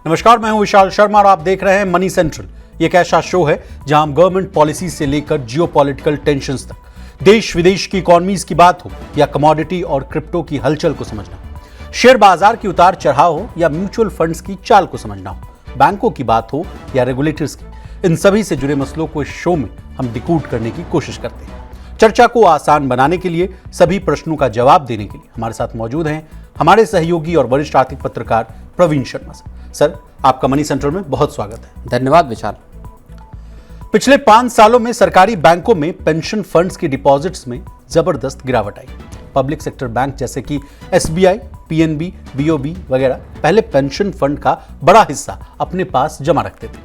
नमस्कार, मैं हूं विशाल शर्मा और आप देख रहे हैं मनी सेंट्रल। ये एक ऐसा शो है जहां हम गवर्नमेंट पॉलिसी से लेकर जियोपॉलिटिकल टेंशंस तक, देश विदेश की इकोनॉमीज की बात हो या कमोडिटी और क्रिप्टो की हलचल को समझना, शेयर बाजार की उतार चढ़ाव हो या म्यूचुअल फंड्स की चाल को समझना हो, बैंकों की बात हो या रेगुलेटर्स की, इन सभी से जुड़े मसलों को इस शो में हम डिकोड करने की कोशिश करते हैं। चर्चा को आसान बनाने के लिए, सभी प्रश्नों का जवाब देने के लिए हमारे साथ मौजूद हैं हमारे सहयोगी और वरिष्ठ आर्थिक पत्रकार प्रवीण शर्मा। सर, आपका मनी सेंट्रल में बहुत स्वागत है। धन्यवाद विशाल। पिछले 5 सालों में सरकारी बैंकों में पेंशन फंड्स की डिपॉजिट्स में जबरदस्त गिरावट आई। पब्लिक सेक्टर बैंक जैसे कि एसबीआई, पीएनबी, बीओबी वगैरह पहले पेंशन फंड का बड़ा हिस्सा अपने पास जमा रखते थे,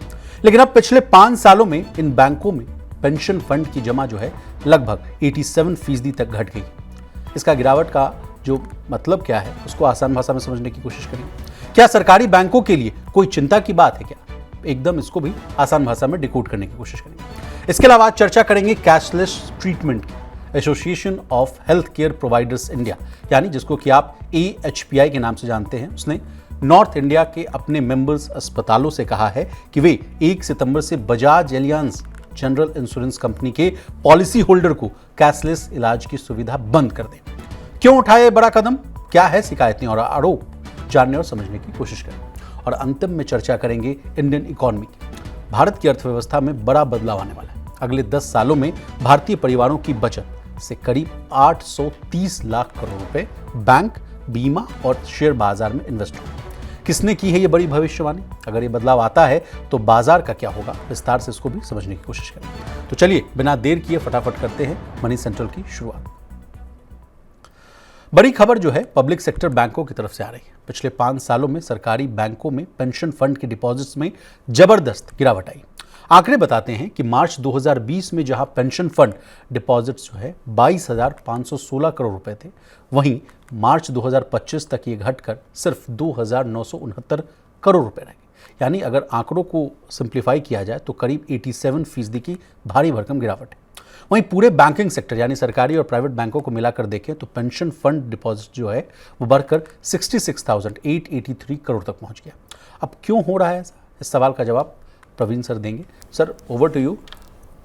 लेकिन अब पिछले 5 सालों में इन बैंकों में पेंशन फंड की जमा जो है लगभग 87% तक घट गई। इसका गिरावट का जो मतलब क्या है उसको आसान भाषा में समझने की कोशिश करेंगे। क्या सरकारी बैंकों के लिए कोई चिंता की बात है क्या? एकदम इसको भी आसान भाषा में डिकोड करने की कोशिश करेंगे। इसके अलावा चर्चा करेंगे कैशलेस ट्रीटमेंट की। Association of health care providers India, यानी जिसको कि आप AHPI के नाम से जानते हैं, उसने नॉर्थ इंडिया के अपने मेंबर्स अस्पतालों से कहा है कि वे 1 सितंबर से Bajaj Allianz general insurance company के पॉलिसी होल्डर को कैशलेस इलाज की सुविधा बंद कर दें। क्यों उठाए बड़ा कदम, क्या है शिकायतें और आरोप, जानने और समझने की कोशिश करें। और अंतिम में चर्चा करेंगे इंडियन इकोनॉमी की। भारत की अर्थव्यवस्था में बड़ा बदलाव आने वाला है। अगले 10 सालों में भारतीय परिवारों की बचत से करीब 830 लाख करोड़ रुपए बैंक, बीमा और शेयर बाजार में इन्वेस्ट होंगे। किसने की है ये बड़ी भविष्यवाणी? अगर ये बदलाव आता है तो बाजार का क्या होगा, विस्तार से इसको भी समझने की कोशिश करेंगे। तो चलिए बिना देर किए फटाफट करते हैं मनी सेंट्रल की शुरुआत। बड़ी खबर जो है पब्लिक सेक्टर बैंकों की तरफ से आ रही है। पिछले 5 सालों में सरकारी बैंकों में पेंशन फंड की डिपॉजिट्स में जबरदस्त गिरावट आई। आंकड़े बताते हैं कि मार्च 2020 में जहां पेंशन फंड डिपॉजिट्स जो है 22,516 करोड़ रुपए थे, वहीं मार्च 2025 तक ये घटकर सिर्फ 2,969 करोड़ रुपए रह गए। यानी अगर आंकड़ों को सिंप्लीफाई किया जाए तो करीब 87% की भारी भरकम गिरावट है। वहीं पूरे बैंकिंग सेक्टर यानी सरकारी और प्राइवेट बैंकों को मिलाकर देखें तो पेंशन फंड डिपॉजिट जो है वो बढ़कर 66,883 करोड़ तक पहुंच गया। अब क्यों हो रहा है ऐसा, इस सवाल का जवाब प्रवीण सर देंगे। Sir, over to you.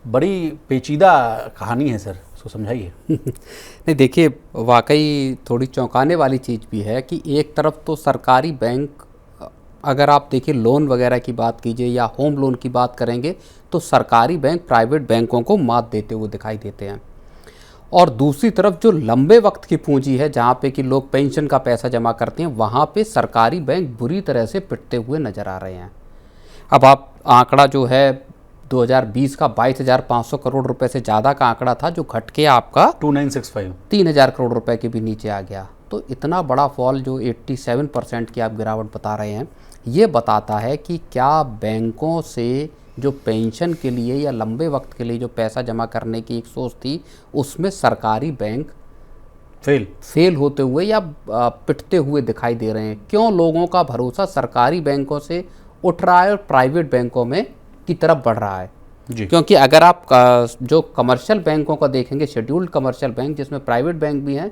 बड़ी पेचीदा कहानी है सर, इसको समझाइए। नहीं, देखिए, वाकई थोड़ी चौंकाने वाली चीज़ भी है कि एक तरफ तो सरकारी बैंक, अगर आप देखिए लोन वगैरह की बात कीजिए या होम लोन की बात करेंगे तो सरकारी बैंक प्राइवेट बैंकों को मात देते हुए दिखाई देते हैं, और दूसरी तरफ जो लंबे वक्त की पूंजी है जहाँ पे कि लोग पेंशन का पैसा जमा करते हैं, वहाँ पे सरकारी बैंक बुरी तरह से पिटते हुए नज़र आ रहे हैं। अब आप आंकड़ा जो है 2020 का 22,500 करोड़ रुपए से ज़्यादा का आंकड़ा था, जो घट के आपका 3,000 करोड़ रुपए के भी नीचे आ गया। तो इतना बड़ा फॉल, जो 87% की आप गिरावट बता रहे हैं, ये बताता है कि क्या बैंकों से जो पेंशन के लिए या लंबे वक्त के लिए जो पैसा जमा करने की एक सोच थी, उसमें सरकारी बैंक फेल होते हुए या पिटते हुए दिखाई दे रहे हैं। क्यों लोगों का भरोसा सरकारी बैंकों से उठ रहा है और प्राइवेट बैंकों में की तरफ बढ़ रहा है जी? क्योंकि अगर आप जो कमर्शियल बैंकों का देखेंगे, शेड्यूल्ड कमर्शियल बैंक जिसमें प्राइवेट बैंक भी हैं,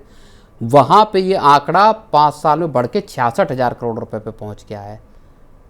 वहाँ पे ये आंकड़ा 5 साल में बढ़ के 66,000 करोड़ रुपए पे पहुँच गया है।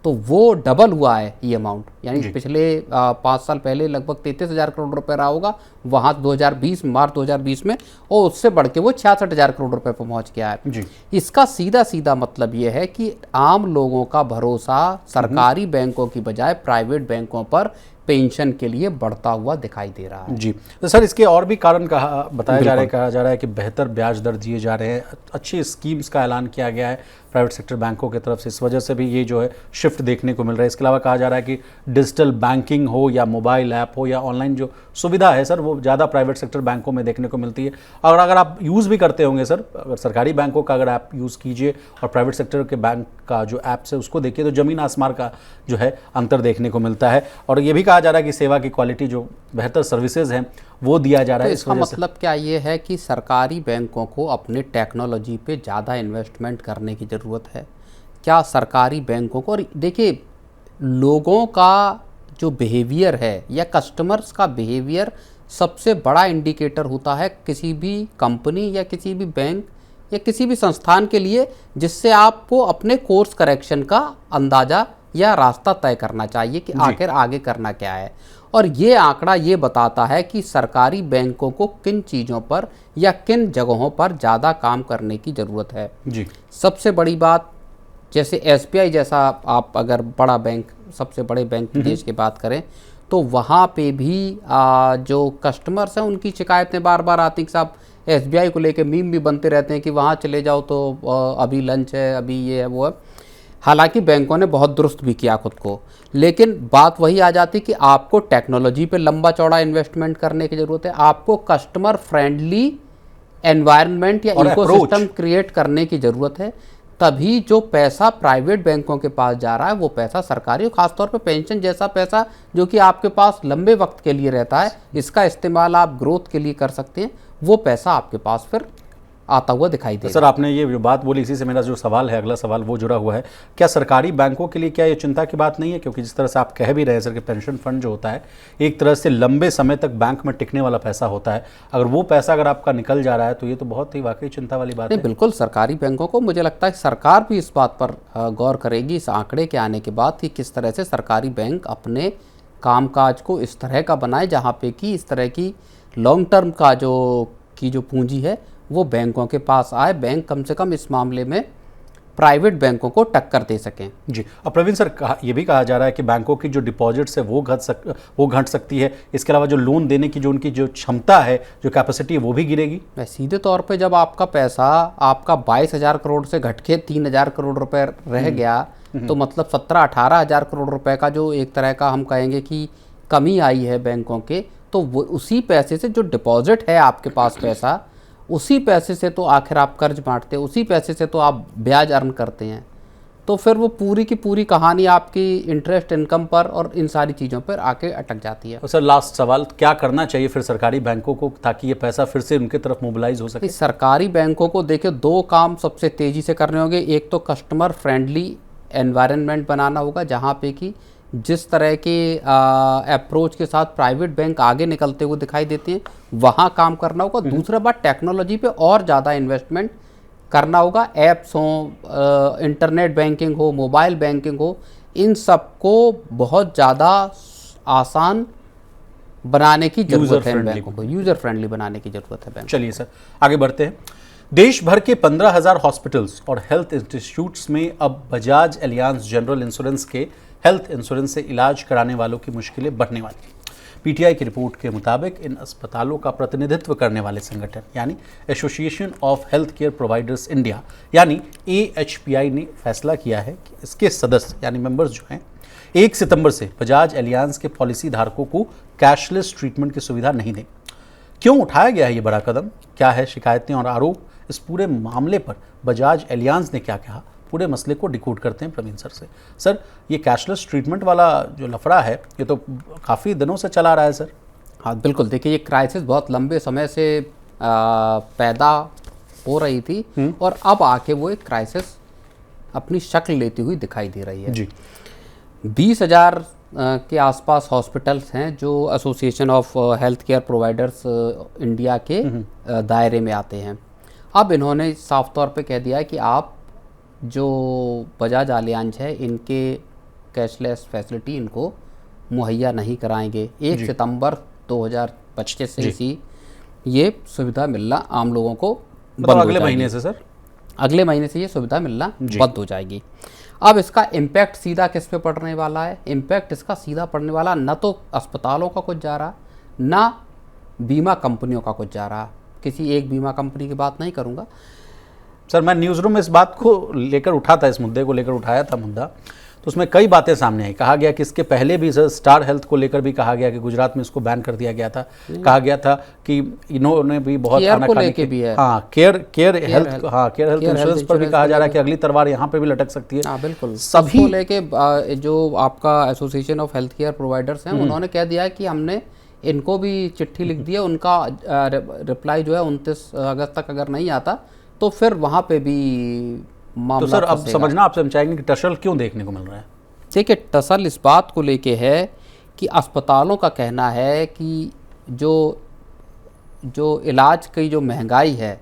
तो वो डबल हुआ है ये अमाउंट, यानी पिछले 5 साल पहले लगभग 33,000 करोड़ रुपए रहा होगा वहाँ 2020 मार्च 2020 में, और उससे बढ़ के वो 66,000 करोड़ रुपए पर पहुँच गया है जी। इसका सीधा सीधा मतलब ये है कि आम लोगों का भरोसा सरकारी बैंकों की बजाय प्राइवेट बैंकों पर पेंशन के लिए बढ़ता हुआ दिखाई दे रहा है जी। तो सर, इसके और भी कारण कहा जा रहा है कि बेहतर ब्याज दर दिए जा रहे हैं, अच्छी स्कीम्स का ऐलान किया गया है प्राइवेट सेक्टर बैंकों की तरफ से, इस वजह से भी ये जो है शिफ्ट देखने को मिल रहा है। इसके अलावा कहा जा रहा है कि डिजिटल बैंकिंग हो या मोबाइल ऐप हो या ऑनलाइन जो सुविधा है सर, वो ज़्यादा प्राइवेट सेक्टर बैंकों में देखने को मिलती है। और अगर आप यूज़ भी करते होंगे सर, अगर सरकारी बैंकों का अगर आप यूज़ कीजिए और प्राइवेट सेक्टर के बैंक का जो ऐप्स है उसको देखिए, तो ज़मीन आसमान का जो है अंतर देखने को मिलता है। और ये भी कहा जा रहा है कि सेवा की क्वालिटी, जो बेहतर सर्विसेज हैं, वो दिया जा रहा है। तो इसका मतलब क्या ये है कि सरकारी बैंकों को अपने टेक्नोलॉजी पे ज़्यादा इन्वेस्टमेंट करने की ज़रूरत है क्या सरकारी बैंकों को? और देखिए, लोगों का जो बिहेवियर है या कस्टमर्स का बिहेवियर सबसे बड़ा इंडिकेटर होता है किसी भी कंपनी या किसी भी बैंक या किसी भी संस्थान के लिए, जिससे आपको अपने कोर्स करेक्शन का अंदाज़ा या रास्ता तय करना चाहिए कि आखिर आगे करना क्या है। और ये आंकड़ा ये बताता है कि सरकारी बैंकों को किन चीज़ों पर या किन जगहों पर ज़्यादा काम करने की ज़रूरत है। जी। सबसे बड़ी बात, जैसे एसबीआई जैसा आप अगर बड़ा बैंक, सबसे बड़े बैंक देश की बात करें, तो वहाँ पे भी जो कस्टमर्स हैं उनकी शिकायतें बार बार आती कि साहब एसबीआई को लेके मीम भी बनते रहते हैं कि वहाँ चले जाओ तो अभी लंच है, अभी ये है वो है। हालांकि बैंकों ने बहुत दुरुस्त भी किया खुद को, लेकिन बात वही आ जाती कि आपको टेक्नोलॉजी पे लंबा चौड़ा इन्वेस्टमेंट करने की ज़रूरत है, आपको कस्टमर फ्रेंडली एनवायरनमेंट या इकोसिस्टम क्रिएट करने की ज़रूरत है। तभी जो पैसा प्राइवेट बैंकों के पास जा रहा है वो पैसा सरकारी, खासतौर पे पेंशन जैसा पैसा जो कि आपके पास लंबे वक्त के लिए रहता है, इसका इस्तेमाल आप ग्रोथ के लिए कर सकते हैं, वो पैसा आपके पास फिर आता हुआ दिखाई देगा। सर आपने ये जो बात बोली, इसी से मेरा जो सवाल है, अगला सवाल वो जुड़ा हुआ है, क्या सरकारी बैंकों के लिए क्या ये चिंता की बात नहीं है? क्योंकि जिस तरह से आप कह भी रहे हैं सर कि पेंशन फंड जो होता है एक तरह से लंबे समय तक बैंक में टिकने वाला पैसा होता है, अगर वो पैसा अगर आपका निकल जा रहा है तो ये तो बहुत ही वाकई चिंता वाली बात है। बिल्कुल, सरकारी बैंकों को मुझे लगता है सरकार भी इस बात पर गौर करेगी इस आंकड़े के आने के बाद कि किस तरह से सरकारी बैंक अपने कामकाज को इस तरह का बनाए जहाँ पे कि इस तरह की लॉन्ग टर्म का जो पूंजी है वो बैंकों के पास आए, बैंक कम से कम इस मामले में प्राइवेट बैंकों को टक्कर दे सकें। जी। अब प्रवीण सर, ये भी कहा जा रहा है कि बैंकों की जो डिपॉजिट्स है वो घट सकती है, इसके अलावा जो लोन देने की जो उनकी जो क्षमता है, जो कैपेसिटी है वो भी गिरेगी। सीधे तौर पे जब आपका पैसा आपका 22,000 करोड़ से घट के 3,000 करोड़ रुपए रह गया, तो मतलब 17-18 हज़ार करोड़ रुपए का जो एक तरह का हम कहेंगे कि कमी आई है बैंकों के, तो वो उसी पैसे से जो डिपॉजिट है आपके पास पैसा, उसी पैसे से तो आखिर आप कर्ज बांटते हैं, उसी पैसे से तो आप ब्याज अर्न करते हैं, तो फिर वो पूरी की पूरी कहानी आपकी इंटरेस्ट इनकम पर और इन सारी चीज़ों पर आके अटक जाती है। और सर लास्ट सवाल, क्या करना चाहिए फिर सरकारी बैंकों को ताकि ये पैसा फिर से उनकी तरफ मोबिलाइज हो सके? सरकारी बैंकों को देखिए 2 काम सबसे तेज़ी से करने होंगे। एक तो कस्टमर फ्रेंडली एनवायरनमेंट बनाना होगा जहाँ पे कि जिस तरह के अप्रोच के साथ प्राइवेट बैंक आगे निकलते हुए दिखाई देते हैं वहाँ काम करना होगा। दूसरा बात, टेक्नोलॉजी पे और ज़्यादा इन्वेस्टमेंट करना होगा। ऐप्स हों, इंटरनेट बैंकिंग हो, मोबाइल बैंकिंग हो, इन सबको बहुत ज़्यादा आसान बनाने की ज़रूरत है बैंकों को, यूज़र फ्रेंडली बनाने की ज़रूरत है बैंक। चलिए सर आगे बढ़ते हैं। देश भर के 15,000 हॉस्पिटल्स और हेल्थ इंस्टीट्यूट्स में अब बजाज एलियांज जनरल इंश्योरेंस के हेल्थ इंश्योरेंस से इलाज कराने वालों की मुश्किलें बढ़ने वाली। पीटीआई की रिपोर्ट के मुताबिक इन अस्पतालों का प्रतिनिधित्व करने वाले संगठन यानी association of health care providers India यानी AHPI ने फैसला किया है कि इसके सदस्य यानी मेंबर्स जो हैं 1 सितंबर से बजाज एलियांज के पॉलिसी धारकों को कैशलेस ट्रीटमेंट की सुविधा नहीं दें। क्यों उठाया गया है ये बड़ा कदम, क्या है शिकायतें और आरोप, इस पूरे मामले पर बजाज एलियांज ने क्या कहा, पूरे मसले को डिकोड करते हैं प्रवीण सर से। सर ये कैशलेस ट्रीटमेंट वाला जो लफड़ा है ये तो काफ़ी दिनों से चला रहा है सर। हाँ बिल्कुल, देखिए ये क्राइसिस बहुत लंबे समय से पैदा हो रही थी और अब आके वो एक क्राइसिस अपनी शक्ल लेती हुई दिखाई दे रही है जी। 20,000 के आसपास हॉस्पिटल्स हैं जो association of health care providers India के दायरे में आते हैं। अब इन्होंने साफ तौर पे कह दिया है कि आप जो बजाज एलियांज है इनके कैशलेस फैसिलिटी इनको मुहैया नहीं कराएंगे। 1 सितंबर 2025 से ही ये सुविधा मिलना आम लोगों को मतलब अगले महीने से सर, अगले महीने से ये सुविधा मिलना बंद हो जाएगी। अब इसका इम्पैक्ट सीधा किस पे पड़ने वाला है? इम्पैक्ट इसका सीधा पड़ने वाला न तो अस्पतालों का कुछ जा रहा, ना बीमा कंपनियों का कुछ जा रहा। किसी एक बीमा कंपनी की बात नहीं करूँगा सर, मैं न्यूज़ रूम में इस बात को लेकर उठा था, इस मुद्दे को लेकर उठाया था मुद्दा, तो उसमें कई बातें सामने आई। कहा गया कि इसके पहले भी सर स्टार हेल्थ को लेकर भी कहा गया कि गुजरात में इसको बैन कर दिया गया था। कहा गया था कि इन्होंने भी बहुत खाना खाने के भी है, हाँ केयर हेल्थ इंश्योरेंस पर भी कहा जा रहा है कि अगली तलवार यहाँ पे भी लटक सकती है। हाँ बिल्कुल, सभी लेके जो आपका association of health care providers हैं उन्होंने कह दिया है कि हमने इनको भी चिट्ठी लिख दी है, उनका रिप्लाई जो है 29 अगस्त तक अगर नहीं आता तो फिर वहाँ पे भी मामला। तो सर अब समझना आपसे हम चाहेंगे कि टसल क्यों देखने को मिल रहा है? देखिए टसल इस बात को लेके है कि अस्पतालों का कहना है कि जो इलाज की जो महंगाई है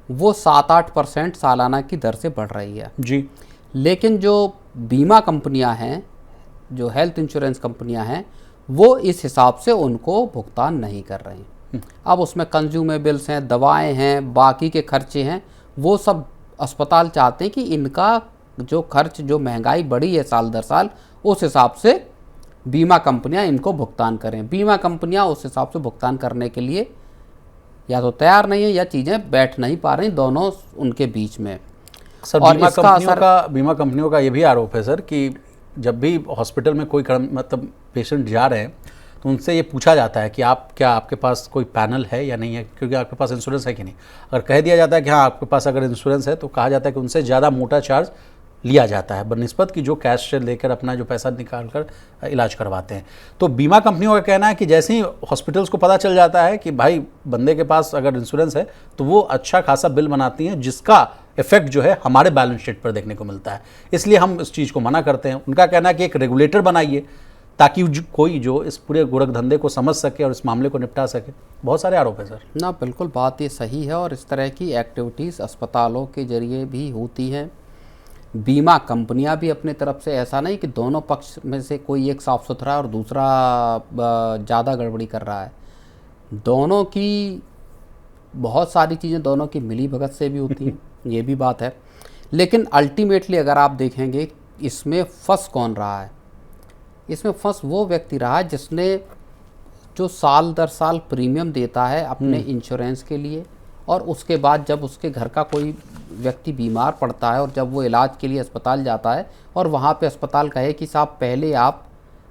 वो 7-8% सालाना की दर से बढ़ रही है जी। लेकिन जो बीमा कंपनियां हैं, जो हेल्थ इंश्योरेंस कंपनियां हैं, वो इस हिसाब से उनको भुगतान नहीं कर रही। अब उसमें कंज्यूमेबल्स हैं, दवाएं हैं, बाकी के खर्चे हैं, वो सब अस्पताल चाहते हैं कि इनका जो खर्च, जो महंगाई बढ़ी है साल दर साल, उस हिसाब से बीमा कंपनियां इनको भुगतान करें। बीमा कंपनियां उस हिसाब से भुगतान करने के लिए या तो तैयार नहीं है या चीज़ें बैठ नहीं पा रही, दोनों उनके बीच में। सर बीमा कंपनियों का ये भी आरोप है सर कि जब भी हॉस्पिटल में कोई मतलब पेशेंट जा रहे हैं तो उनसे ये पूछा जाता है कि आपके पास कोई पैनल है या नहीं है, क्योंकि आपके पास इंश्योरेंस है कि नहीं। अगर कह दिया जाता है कि हाँ आपके पास अगर इंश्योरेंस है, तो कहा जाता है कि उनसे ज़्यादा मोटा चार्ज लिया जाता है बनिस्बत की जो कैश से लेकर अपना जो पैसा निकाल कर इलाज करवाते हैं। तो बीमा कंपनियों का कहना है कि जैसे ही हॉस्पिटल्स को पता चल जाता है कि भाई बंदे के पास अगर इंश्योरेंस है, तो वो अच्छा खासा बिल बनाती हैं, जिसका इफेक्ट जो है हमारे बैलेंस शीट पर देखने को मिलता है। इसलिए हम इस चीज़ को मना करते हैं। उनका कहना है कि एक रेगुलेटर बनाइए ताकि कोई जो इस पूरे गोरख धंधे को समझ सके और इस मामले को निपटा सके। बहुत सारे आरोप है सर। ना, बिल्कुल बात ये सही है, और इस तरह की एक्टिविटीज़ अस्पतालों के जरिए भी होती हैं। बीमा कंपनियां भी अपने तरफ से, ऐसा नहीं कि दोनों पक्ष में से कोई एक साफ सुथरा और दूसरा ज़्यादा गड़बड़ी कर रहा है। दोनों की बहुत सारी चीज़ें दोनों की मिली भगत से भी होती हैं, ये भी बात है। लेकिन अल्टीमेटली अगर आप देखेंगे इसमें फंस कौन रहा है, इसमें फंस वो व्यक्ति रहा है जिसने जो साल दर साल प्रीमियम देता है अपने इंश्योरेंस के लिए, और उसके बाद जब उसके घर का कोई व्यक्ति बीमार पड़ता है और जब वो इलाज के लिए अस्पताल जाता है और वहाँ पे अस्पताल कहे कि साहब पहले आप,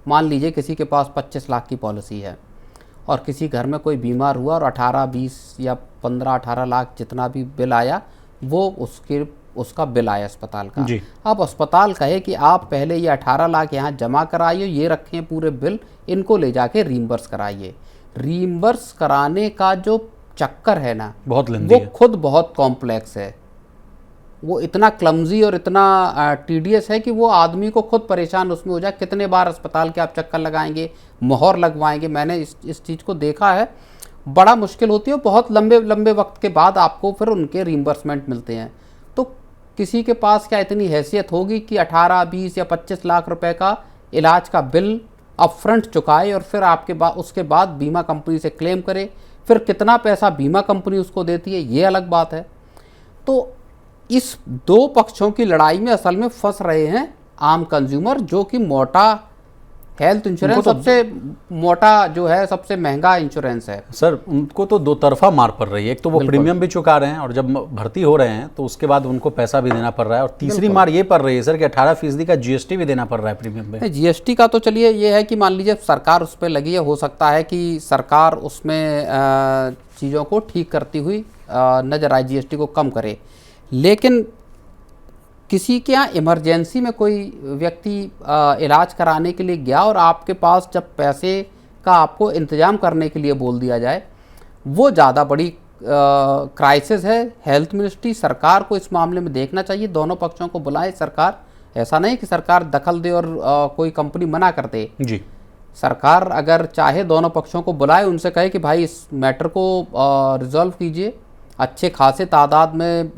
मान लीजिए किसी के पास 25 लाख की पॉलिसी है और किसी घर में कोई बीमार हुआ और 18-20 या 15-18 लाख जितना भी बिल आया, वो उसका बिल आया अस्पताल का। अब अस्पताल कहे कि आप पहले ये 18 लाख यहाँ जमा कराइए, ये रखें पूरे बिल, इनको ले जाके रीइंबर्स कराइए। रीइंबर्स कराने का जो चक्कर है ना, बहुत लंबी वो खुद बहुत कॉम्प्लेक्स है। वो इतना क्लमजी और इतना टीडियस है कि वो आदमी को खुद परेशान उसमें हो जाए। कितने बार अस्पताल के आप चक्कर लगाएंगे, मोहर लगवाएंगे, मैंने इस चीज़ को देखा है, बड़ा मुश्किल होती है। बहुत लंबे लंबे वक्त के बाद आपको फिर उनके रीइंबर्समेंट मिलते हैं। तो किसी के पास क्या इतनी हैसियत होगी कि 18, 20 या 25 लाख रुपए का इलाज का बिल अपफ्रंट चुकाए और फिर उसके बाद बीमा कंपनी से क्लेम करे। फिर कितना पैसा बीमा कंपनी उसको देती है, ये अलग बात है। तो इस दो पक्षों की लड़ाई में असल में फंस रहे हैं आम कंज्यूमर, जो कि मोटा हेल्थ इंश्योरेंस सबसे मोटा जो है, सबसे महंगा इंश्योरेंस है सर। उनको तो दो तरफा मार पड़ रही है। एक तो वो प्रीमियम भी चुका रहे हैं और जब भर्ती हो रहे हैं तो उसके बाद उनको पैसा भी देना पड़ रहा है, और तीसरी मार ये पड़ रही है सर कि 18% का जीएसटी भी देना पड़ रहा है प्रीमियम पे। जीएसटी का तो चलिए ये है कि मान लीजिए सरकार उस पर लगी है, हो सकता है कि सरकार उसमें चीज़ों को ठीक करती हुई नजर आए, जीएसटी को कम करे। लेकिन किसी के यहाँ इमरजेंसी में कोई व्यक्ति इलाज कराने के लिए गया और आपके पास जब पैसे का आपको इंतजाम करने के लिए बोल दिया जाए, वो ज़्यादा बड़ी क्राइसिस है। हेल्थ मिनिस्ट्री, सरकार को इस मामले में देखना चाहिए, दोनों पक्षों को बुलाए सरकार। ऐसा नहीं कि सरकार दखल दे और कोई कंपनी मना कर दे जी। सरकार अगर चाहे दोनों पक्षों को बुलाए, उनसे कहे कि भाई इस मैटर को रिजॉल्व कीजिए। अच्छे खासे तादाद में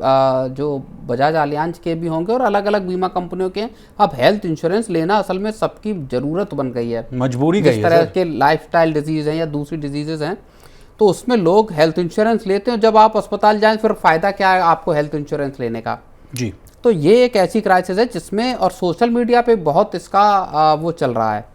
जो बजाज अलियांज के भी होंगे और अलग अलग बीमा कंपनियों के। अब हेल्थ इंश्योरेंस लेना असल में सबकी ज़रूरत बन गई है, मजबूरी गई है। इस तरह के लाइफस्टाइल डिजीज़ हैं या दूसरी डिजीज़ेज हैं, तो उसमें लोग हेल्थ इंश्योरेंस लेते हैं। जब आप अस्पताल जाएं फिर फ़ायदा क्या है आपको हेल्थ इंश्योरेंस लेने का जी। तो ये एक ऐसी क्राइसिस है जिसमें, और सोशल मीडिया पे बहुत इसका वो चल रहा है,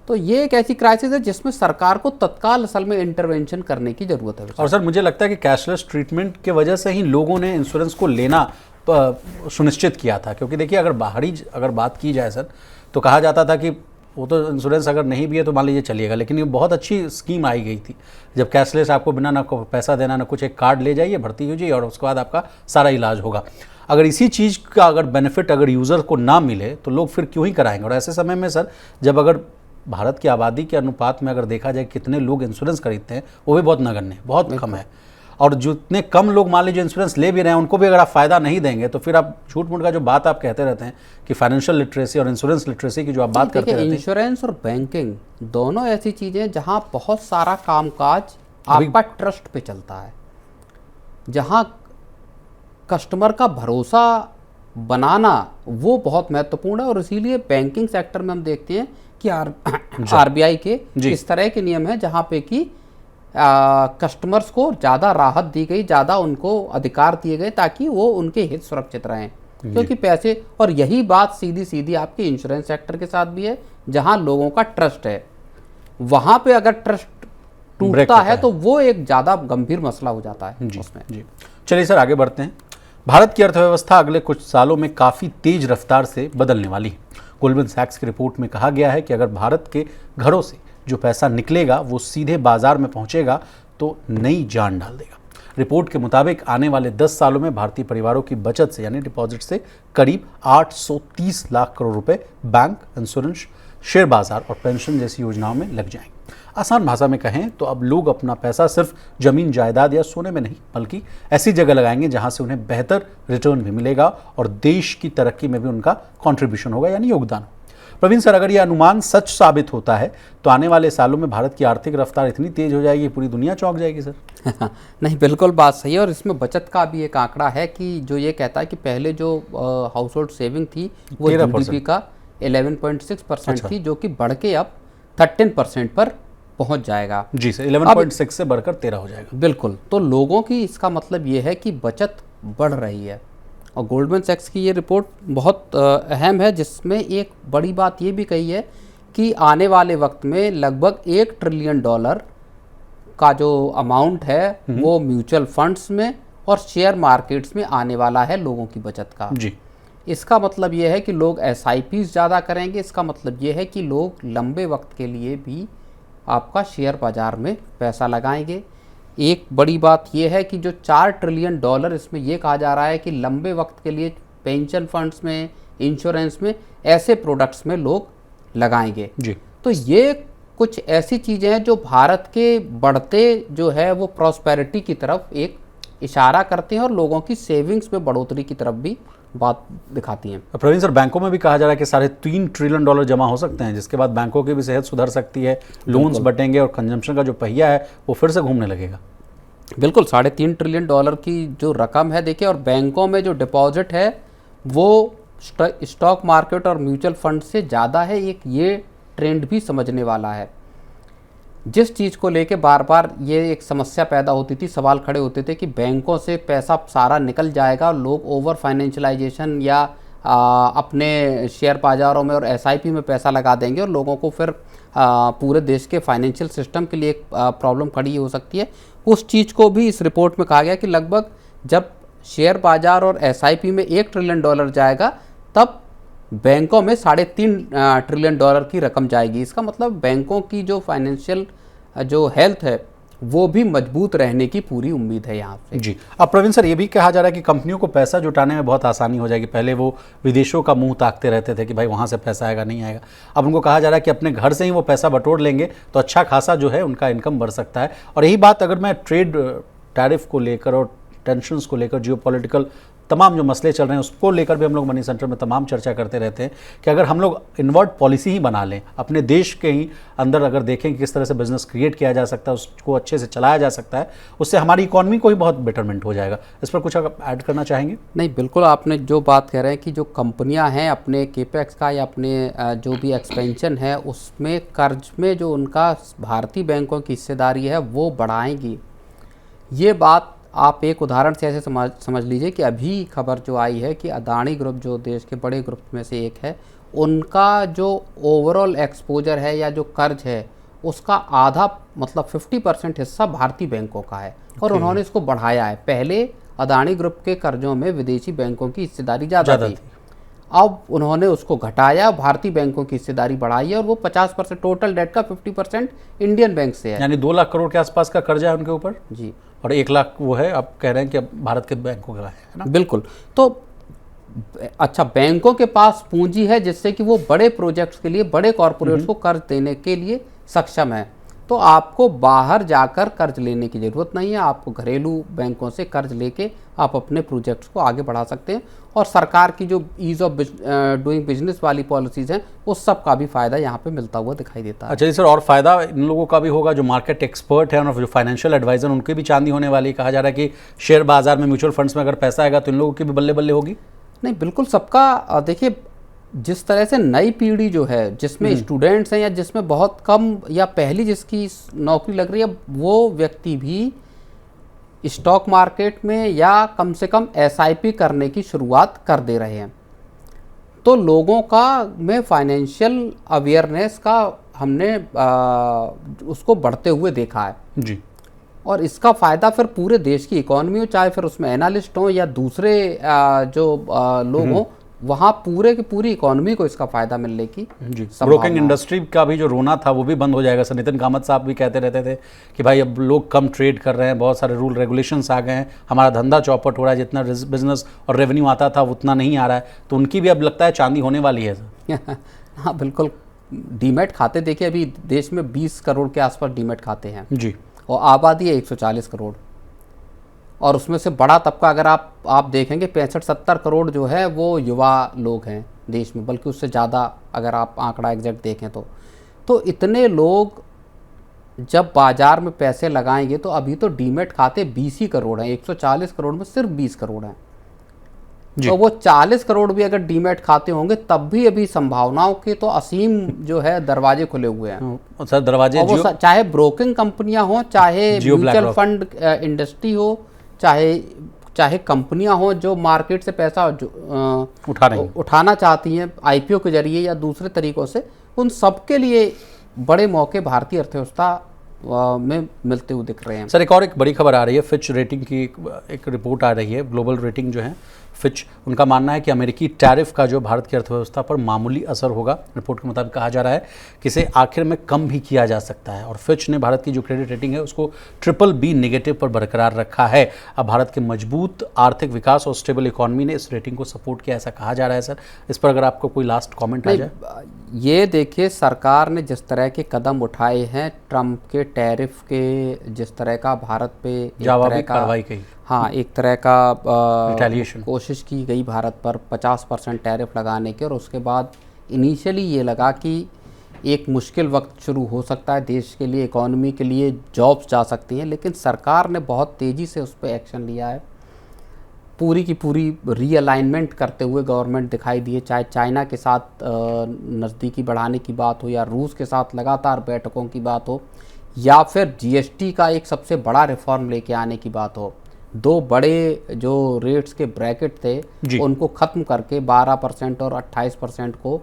तो ये एक ऐसी क्राइसिस है जिसमें सरकार को तत्काल असल में इंटरवेंशन करने की ज़रूरत है। और सर मुझे लगता है कि कैशलेस ट्रीटमेंट के वजह से ही लोगों ने इंश्योरेंस को लेना सुनिश्चित किया था, क्योंकि देखिए अगर बात की जाए सर, तो कहा जाता था कि वो तो इंश्योरेंस अगर नहीं भी है तो मान लीजिए चलिएगा, लेकिन ये बहुत अच्छी स्कीम आई गई थी जब कैशलेस, आपको बिना ना पैसा देना ना कुछ, एक कार्ड ले जाइए, भर्ती हो जाइए और उसके बाद आपका सारा इलाज होगा। अगर इसी चीज़ का अगर बेनिफिट अगर यूज़र को ना मिले तो लोग फिर क्यों ही कराएंगे। और ऐसे समय में सर, जब अगर भारत की आबादी के अनुपात में अगर देखा जाए कितने लोग इंश्योरेंस खरीदते हैं, वो भी बहुत नगण्य, बहुत कम है। और जितने कम लोग मान लीजिए इंश्योरेंस ले भी रहे हैं, उनको भी अगर आप फ़ायदा नहीं देंगे तो फिर आप झूठ मूठ का जो बात आप कहते रहते हैं कि फाइनेंशियल लिटरेसी और इंश्योरेंस लिटरेसी की जो आप बात करते रहते हैं। इंश्योरेंस और बैंकिंग दोनों ऐसी चीज़ें जहाँ बहुत सारा कामकाज आपका ट्रस्ट पे चलता है, जहाँ कस्टमर का भरोसा बनाना वो बहुत महत्वपूर्ण है। और इसीलिए बैंकिंग सेक्टर में हम देखते हैं कि आरबीआई के इस तरह के नियम हैं जहाँ पे कि कस्टमर्स को ज़्यादा राहत दी गई, ज़्यादा उनको अधिकार दिए गए ताकि वो उनके हित सुरक्षित रहें। क्योंकि पैसे, और यही बात सीधी सीधी आपके इंश्योरेंस सेक्टर के साथ भी है, जहाँ लोगों का ट्रस्ट है, वहाँ पे अगर ट्रस्ट टूटता है तो वो एक ज़्यादा गंभीर मसला हो जाता है उसमें। जी चलिए सर, आगे बढ़ते हैं। भारत की अर्थव्यवस्था अगले कुछ सालों में काफ़ी तेज रफ्तार से बदलने वाली है। गोल्डमैन सैक्स की रिपोर्ट में कहा गया है कि अगर भारत के घरों से जो पैसा निकलेगा वो सीधे बाजार में पहुंचेगा तो नई जान डाल देगा। रिपोर्ट के मुताबिक आने वाले 10 सालों में भारतीय परिवारों की बचत से यानी डिपॉजिट से करीब 830 लाख करोड़ रुपए बैंक, इंश्योरेंस, शेयर बाजार और पेंशन जैसी योजनाओं में लग जाएंगे। आसान भाषा में कहें तो अब लोग अपना पैसा सिर्फ जमीन, जायदाद या सोने में नहीं बल्कि ऐसी जगह लगाएंगे जहां से उन्हें बेहतर रिटर्न भी मिलेगा और देश की तरक्की में भी उनका कंट्रीब्यूशन होगा यानी योगदान। प्रवीण सर, अगर यह अनुमान सच साबित होता है तो आने वाले सालों में भारत की आर्थिक रफ्तार इतनी तेज हो जाएगी पूरी दुनिया चौंक जाएगी सर। नहीं, बिल्कुल बात सही है। और इसमें बचत का भी एक आंकड़ा है कि जो ये कहता है कि पहले जो हाउस होल्ड सेविंग थी वो जीडीपी का 11.6% थी, जो कि बढ़ के अब 13% पर पहुंच जाएगा। जी सर, 11.6 से बढ़कर 13 हो जाएगा। बिल्कुल, तो लोगों की इसका मतलब ये है कि बचत बढ़ रही है। और गोल्डमैन सैक्स की ये रिपोर्ट बहुत अहम है, जिसमें एक बड़ी बात ये भी कही है कि आने वाले वक्त में लगभग $1 ट्रिलियन का जो अमाउंट है वो म्यूचुअल फंड्स में और शेयर मार्केट्स में आने वाला है लोगों की बचत का। जी, इसका मतलब ये है कि लोग SIPs ज़्यादा करेंगे। इसका मतलब ये है कि लोग लंबे वक्त के लिए भी आपका शेयर बाज़ार में पैसा लगाएंगे। एक बड़ी बात यह है कि जो $4 ट्रिलियन इसमें यह कहा जा रहा है कि लंबे वक्त के लिए पेंशन फंड्स में, इंश्योरेंस में, ऐसे प्रोडक्ट्स में लोग लगाएंगे। जी, तो ये कुछ ऐसी चीज़ें हैं जो भारत के बढ़ते जो है वो प्रॉस्पेरिटी की तरफ एक इशारा करते हैं और लोगों की सेविंग्स में बढ़ोतरी की तरफ भी बात दिखाती हैं। प्रवीण सर, बैंकों में भी कहा जा रहा है कि $3.5 ट्रिलियन जमा हो सकते हैं, जिसके बाद बैंकों की भी सेहत सुधर सकती है, लोन्स बटेंगे और कंजम्पशन का जो पहिया है वो फिर से घूमने लगेगा। बिल्कुल, $3.5 ट्रिलियन की जो रकम है देखिए, और बैंकों में जो डिपॉजिट है वो स्टॉक मार्केट और म्यूचुअल फंड से ज़्यादा है। एक ये ट्रेंड भी समझने वाला है। जिस चीज़ को लेके बार बार ये एक समस्या पैदा होती थी, सवाल खड़े होते थे कि बैंकों से पैसा सारा निकल जाएगा, लोग ओवर फाइनेंशियलाइजेशन या अपने शेयर बाजारों में और SIP में पैसा लगा देंगे और लोगों को फिर पूरे देश के फाइनेंशियल सिस्टम के लिए एक प्रॉब्लम खड़ी हो सकती है। उस चीज़ को भी इस रिपोर्ट में कहा गया कि लगभग जब शेयर बाजार और SIP में $1 ट्रिलियन जाएगा तब बैंकों में $3.5 ट्रिलियन की रकम जाएगी। इसका मतलब बैंकों की जो फाइनेंशियल जो हेल्थ है वो भी मजबूत रहने की पूरी उम्मीद है यहाँ से। जी, अब प्रवीण सर, ये भी कहा जा रहा है कि कंपनियों को पैसा जुटाने में बहुत आसानी हो जाएगी। पहले वो विदेशों का मुंह ताकते रहते थे कि भाई वहाँ से पैसा आएगा नहीं आएगा। अब उनको कहा जा रहा है कि अपने घर से ही वो पैसा बटोर लेंगे तो अच्छा खासा जो है उनका इनकम बढ़ सकता है। और यही बात अगर मैं ट्रेड टैरिफ को लेकर और टेंशन्स को लेकर, जियोपॉलिटिकल तमाम जो मसले चल रहे हैं उसको लेकर भी हम लोग मनी सेंटर में तमाम चर्चा करते रहते हैं कि अगर हम लोग इनवर्ट पॉलिसी ही बना लें, अपने देश के ही अंदर अगर देखें कि किस तरह से बिजनेस क्रिएट किया जा सकता है, उसको अच्छे से चलाया जा सकता है, उससे हमारी इकॉनमी को ही बहुत बेटरमेंट हो जाएगा। इस पर कुछ आप ऐड करना चाहेंगे? नहीं, बिल्कुल, आपने जो बात कह रहे हैं कि जो कंपनियां हैं अपने केपेक्स का या अपने जो भी एक्सपेंशन है उसमें कर्ज में जो उनका भारतीय बैंकों की हिस्सेदारी है वो बढ़ाएंगी। ये बात आप एक उदाहरण से ऐसे समझ लीजिए कि अभी खबर जो आई है कि अदानी ग्रुप जो देश के बड़े ग्रुप में से एक है, उनका जो ओवरऑल एक्सपोजर है या जो कर्ज है उसका आधा मतलब 50% हिस्सा भारतीय बैंकों का है और उन्होंने इसको बढ़ाया है। पहले अदानी ग्रुप के कर्जों में विदेशी बैंकों की हिस्सेदारी ज़्यादा थी, अब उन्होंने उसको घटाया, भारतीय बैंकों की हिस्सेदारी बढ़ाई है और वो 50% टोटल डेट का 50% इंडियन बैंक से है। यानी 2 लाख करोड़ के आसपास का कर्जा है उनके ऊपर जी, और 1 लाख वो है, आप कह रहे हैं कि अब भारत के बैंकों का है ना? बिल्कुल। तो अच्छा, बैंकों के पास पूंजी है जिससे कि वो बड़े प्रोजेक्ट्स के लिए, बड़े कॉरपोरेट्स को कर्ज देने के लिए सक्षम है। तो आपको बाहर जाकर कर्ज लेने की ज़रूरत नहीं है, आपको घरेलू बैंकों से कर्ज लेके आप अपने प्रोजेक्ट्स को आगे बढ़ा सकते हैं। और सरकार की जो ईज़ ऑफ डूइंग बिजनेस वाली पॉलिसीज़ हैं उस सब का भी फ़ायदा यहाँ पे मिलता हुआ दिखाई देता है। अच्छा जी सर, और फ़ायदा इन लोगों का भी होगा जो मार्केट एक्सपर्ट है और जो फाइनेंशियल एडवाइज़र, उनकी भी चांदी होने वाली। कहा जा रहा है कि शेयर बाजार में, म्यूचुअल फंड्स में अगर पैसा आएगा तो इन लोगों की भी बल्ले बल्ले होगी। नहीं, बिल्कुल सबका देखिए, जिस तरह से नई पीढ़ी जो है, जिसमें स्टूडेंट्स हैं या जिसमें बहुत कम या पहली जिसकी नौकरी लग रही है, वो व्यक्ति भी स्टॉक मार्केट में या कम से कम एसआईपी करने की शुरुआत कर दे रहे हैं। तो लोगों का में फाइनेंशियल अवेयरनेस का हमने उसको बढ़ते हुए देखा है जी। और इसका फ़ायदा फिर पूरे देश की इकोनॉमी हो, चाहे फिर उसमें एनालिस्ट हों या दूसरे जो लोग हों, वहाँ पूरे की पूरी इकोनॉमी को इसका फ़ायदा मिलने की जी। ब्रोकिंग इंडस्ट्री का भी जो रोना था वो भी बंद हो जाएगा सर। नितिन कामत साहब भी कहते रहते थे कि भाई अब लोग कम ट्रेड कर रहे हैं, बहुत सारे रूल रेगुलेशंस आ गए हैं, हमारा धंधा चौपट हो रहा है, जितना बिजनेस और रेवेन्यू आता था उतना नहीं आ रहा है। तो उनकी भी अब लगता है चांदी होने वाली है सर। हाँ बिल्कुल। डीमैट खाते देखिए, अभी देश में 20 करोड़ के आसपास डीमैट खाते हैं जी, और आबादी है 140 करोड़, और उसमें से बड़ा तबका अगर आप देखेंगे 65-70 करोड़ जो है वो युवा लोग हैं देश में, बल्कि उससे ज़्यादा अगर आप आंकड़ा एग्जैक्ट देखें तो इतने लोग जब बाजार में पैसे लगाएंगे तो अभी तो डीमैट खाते 20 ही करोड़ हैं, 140 करोड़ में सिर्फ 20 करोड़ हैं। तो वो 40 करोड़ भी अगर डीमैट खाते होंगे तब भी अभी संभावनाओं के तो असीम जो है दरवाजे खुले हुए हैं सर। दरवाजे वो चाहे ब्रोकिंग कंपनियां हो, चाहे म्यूचुअल फंड इंडस्ट्री हो, चाहे कंपनियां हो जो मार्केट से पैसा उठाना चाहती हैं आईपीओ के जरिए या दूसरे तरीकों से, उन सब के लिए बड़े मौके भारतीय अर्थव्यवस्था में मिलते हुए दिख रहे हैं। सर एक और एक बड़ी खबर आ रही है, फिच रेटिंग की एक रिपोर्ट आ रही है, ग्लोबल रेटिंग जो है फिच, उनका मानना है कि अमेरिकी टैरिफ का जो भारत की अर्थव्यवस्था पर मामूली असर होगा। रिपोर्ट के मुताबिक कहा जा रहा है कि इसे आखिर में कम भी किया जा सकता है, और फिच ने भारत की जो क्रेडिट रेटिंग है उसको BBB नेगेटिव पर बरकरार रखा है। अब भारत के मजबूत आर्थिक विकास और स्टेबल इकोनॉमी ने इस रेटिंग को सपोर्ट किया, ऐसा कहा जा रहा है। सर इस पर अगर आपको कोई लास्ट कॉमेंट आ जाए। ये देखिए, सरकार ने जिस तरह के कदम उठाए हैं, ट्रंप के टैरिफ के, जिस तरह का भारत पे जवाबी कार्रवाई की, हाँ एक तरह का रिटेलिएशन कोशिश की गई भारत पर 50% टैरिफ लगाने के, और उसके बाद इनिशियली ये लगा कि एक मुश्किल वक्त शुरू हो सकता है देश के लिए, इकोनॉमी के लिए, जॉब्स जा सकती हैं, लेकिन सरकार ने बहुत तेज़ी से उस पर एक्शन लिया है। पूरी की पूरी रीअलाइनमेंट करते हुए गवर्नमेंट दिखाई दी है, चाहे चाइना के साथ नज़दीकी बढ़ाने की बात हो, या रूस के साथ लगातार बैठकों की बात हो, या फिर जीएसटी का एक सबसे बड़ा रिफॉर्म लेके आने की बात हो। 2 बड़े जो रेट्स के ब्रैकेट थे उनको ख़त्म करके 12% और 28% को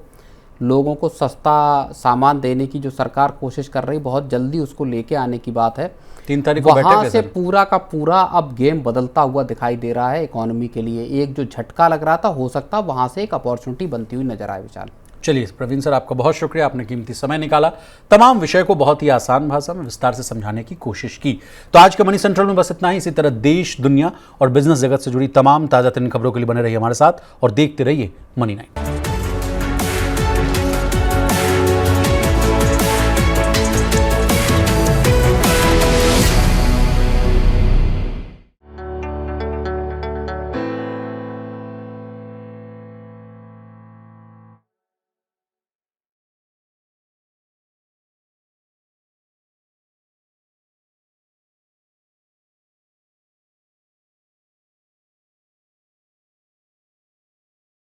लोगों को सस्ता सामान देने की जो सरकार कोशिश कर रही, बहुत जल्दी उसको लेके आने की बात है। 3 तारीख को वहाँ से पूरा का पूरा अब गेम बदलता हुआ दिखाई दे रहा है इकोनॉमी के लिए। एक जो झटका लग रहा था, हो सकता वहाँ से एक अपॉर्चुनिटी बनती हुई नजर आए। विशाल, चलिए प्रवीण सर, आपका बहुत शुक्रिया, आपने कीमती समय निकाला, तमाम विषय को बहुत ही आसान भाषा में विस्तार से समझाने की कोशिश की। तो आज के मनी सेंट्रल में बस इतना ही। इसी तरह देश, दुनिया और बिजनेस जगत से जुड़ी तमाम ताज़ा तरीन खबरों के लिए बने रहिए हमारे साथ और देखते रहिए मनी 9।